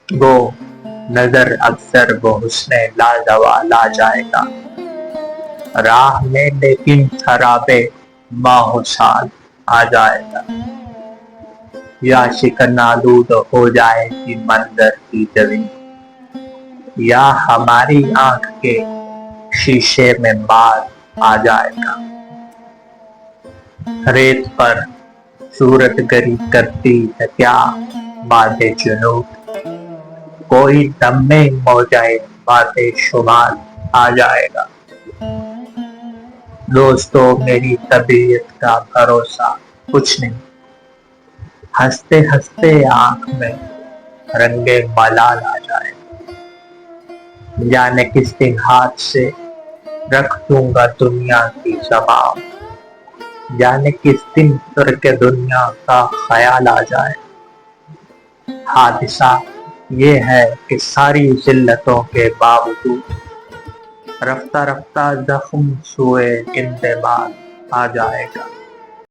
گو نظر اکثر وہ حسن لازوال آ جائے گا راہ میں، لیکن خرابے ماہ و سال آ جائے گا، یا شکن آلود ہو جائے گی منظر کی زمین، یا ہماری آنکھ کے شیشے میں مار آ جائے گا۔ ریت پر صورت گری کرتی ہے کیا باد جنون، کوئی دم میں موجۂ باد شمال آ جائے گا۔ دوستو میری طبیعت کا بھروسہ کچھ نہیں، ہنستے ہنستے آنکھ میں رنگ ملال آ جائے گا، جانے کس دن ہاتھ سے رکھ دوں گا دنیا کی زبان، جانے کس دن ترک دنیا کا خیال آ جائے۔ حادثہ یہ ہے کہ ساری ذلتوں کے باوجود رفتہ رفتہ زخم سوئے انتباہ آ جائے گا۔